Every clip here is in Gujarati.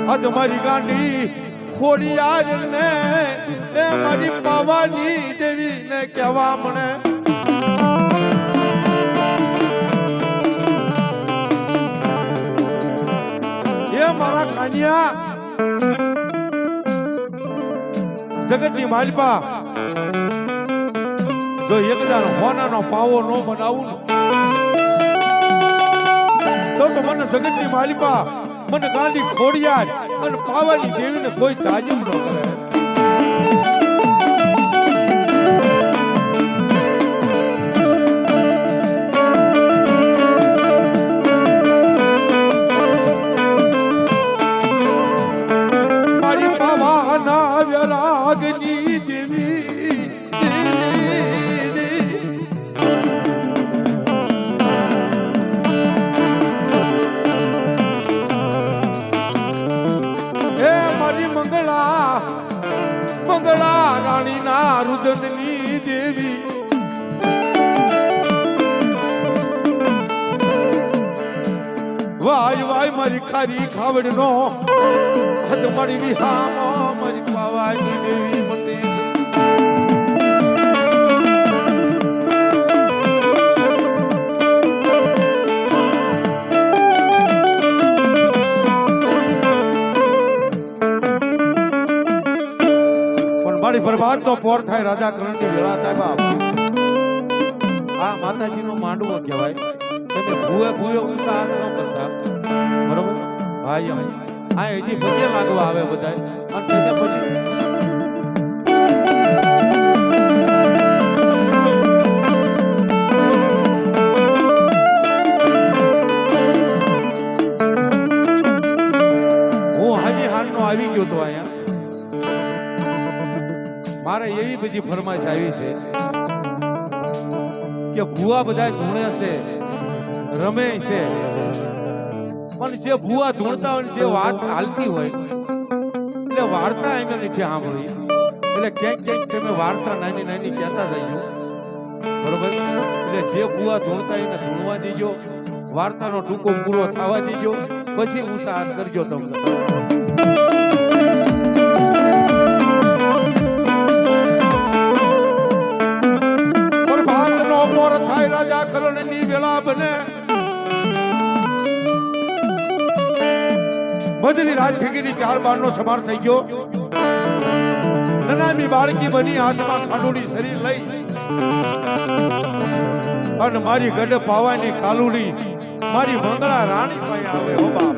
આજ મારી ગાંડી ખોડિયાર ને એ મારી પાવાની દેવી ને કહેવા મને એ મારા કાનિયા જગતની માલિપા જો એકદાર હોનાનો પાવો નો બનાવું તો મને જગતની માલિપા મને ગાંડી ખોડિયાર અને પાવાની દેવીને કોઈ તાજબ ન કરે મારી પાવાના વિરાગની દેવી મંગળા રાણીના રુદનની દેવી વાય વાય મારી ખારી ખાવડનો હદ મારી વિહામો મારી પાવાની દેવી મંડી બરબાદ તો પોર થાય રાજા કરણની વેળા થાય બાપ આ માતાજીનો માંડવો કહેવાય તમે ભૂએ ભૂએ ઉત્સાહ ન કરતા બરોબર ભાઈ આ હજી પગે લાગવા આવે બધા અને તેને પછી હું હાજી હાલનો આવી ગયો તો અહીંયા મારે એવી બધી ફરમાઈશ આવી છે કે ભૂવા બધા ધૂણે છે રમે છે પણ જે ભૂવા ધૂણતા હોય જે વાત હાલતી હોય એટલે વાર્તા એમને નથી સાંભળી એટલે ક્યાંક ક્યાંક તમે વાર્તા નાની નાની કહેતા જઈજો બરોબર એટલે જે ભૂવા ધૂણતા એને ધૂણવા દીજો વાર્તાનો ટૂંકો પૂરો થવા દીજો પછી ઉત્સાહ કરજો તમને થાય રાજા કરણની વેળા બને મધની રાત થગીરી 4 બારનો સમાર થઈ ગયો નનામી બાળકી બની હાથમાં ખાંડુડી શરીર લઈ અને મારી ગઢ પાવાની કાલુડી મારી મંગળા રાણી પાસે આવે હો બાપ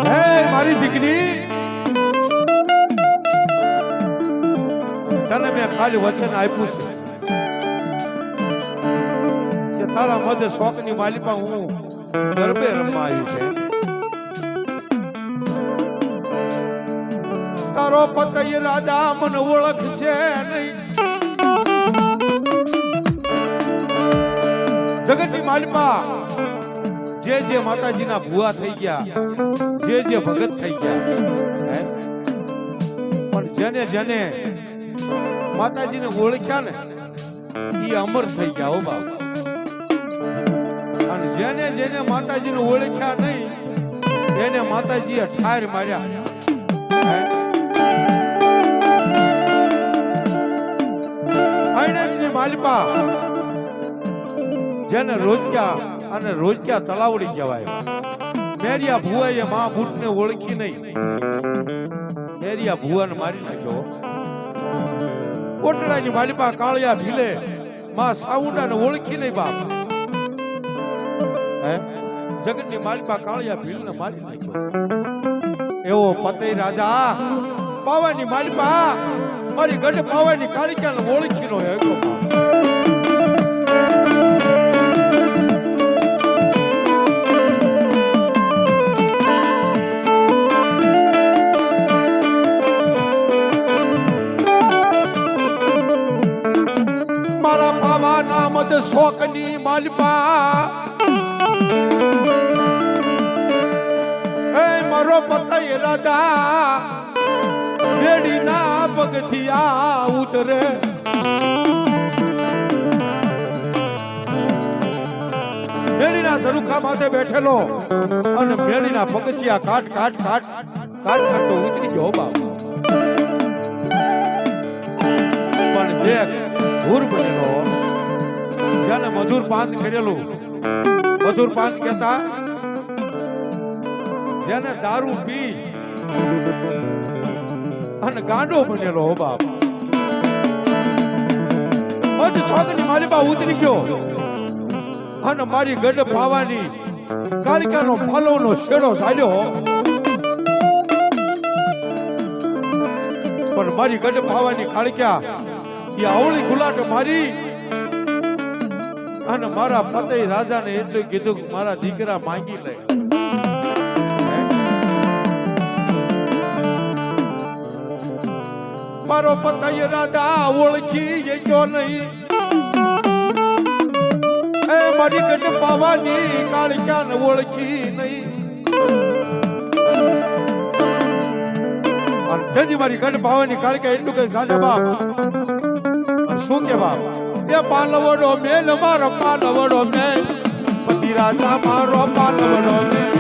હે મારી દીકરી તને મેં ખાલી વચન આપ્યું છે કે તારા મધ્ય શોકની માલિપા હું ગરબે રમવા આવી છે તારો પતય રાજા મને ઓળખશે નહીં જગતની માલિપા જે જે માતાજીના ભુવા થઈ ગયા જે જે ભગત થઈ ગયા પણ જેને જેને માતાજીને ઓળખ્યા ને એ અમર થઈ ગયા હો બાપ અને જેને જેને માતાજીને ઓળખ્યા નહીં એને માતાજીએ ઠાર માર્યા આઈનાની માલિપા જેને રોજક્યા અને રોજક્યા તલાવડી કહેવાય મેરિયા ભુવાએ મા ભૂતને ઓળખી નહીં મેરિયા ભુવાને મારી નાખ્યો કોટડાની માલિપા કાળિયા ભીલે માં સાઉન્ડાને ઓળખી નહીં બાપ હે જગતની માલિપા કાળિયા ભીલને મારી નાખ્યો એવો પતઈ રાજા પાવાની માલિપા મારી ગઢ પાવાની કાળિયાને ઓળખી નો હે શોકની માલિપા એ મારો પતય રાજા બેડીના પગથિયા ઉતરે ઝરૂખા માથે બેઠેલો અને મેળીના પગથિયા કાટ કાટ કાટ કાટ કાટ તો ઉતરી ગયો બાપ. પણ જે હુર બનેલો જેને મધુર પાન કરેલું, મધુર પાન કહેતા જેને દારૂ પી અને ગાંડો બનેલો હો બાપ. અજ છોકરી મારી બા ઉતરી ગયો અને મારી ગઢ પાવાની કાળિકાનો ફાલોનો શેડો ચાલ્યો. પણ મારી ગઢ પાવાની કાળિકા એ આવળી ગુલાટ મારી અને મારા ફતેહ રાજાને એટલું કીધું કે મારા દીકરા માંગી લે. મારો ફતેહ રાજા ઓળખી ગયો નહીં, એ મારી ગઢ પાવાની કાળિકાને ઓળખી નહીં. અને તેથી મારી ગઢ પાવાની કાળિકા એટલું કે સાજા બાપ શું કે બાપ, એ પાલવડો મેલ મારો પાલવડો મેલ, પતિ રાજા મારો પાલવડો મેલ.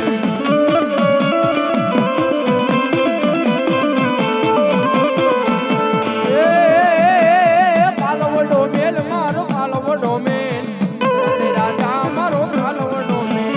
પાલવડો મેલ મારો પાલવડો મેલ, પતિ રાજા મારો પાલવડો મેલ.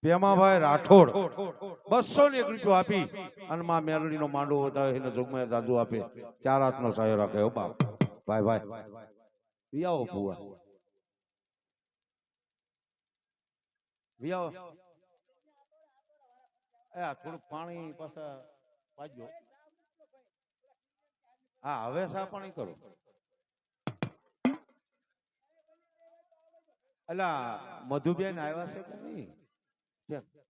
પેમાભાઈ રાઠોડ 201 રૂપિયો આપી અને માં મેલડી નો માંડવો વધાવે એને જોગમાં જાદુ આપે, 4 હાથનો સાયો રાખે હો બાપ. ભાઈ ભાઈ વિયાવો ભુવા વિયાવો. એ આ થોડું પાણી પાછા પાજો. હા હવે સા પાણી કરો. અલા મધુબેન આવ્યા છે કે નહીં?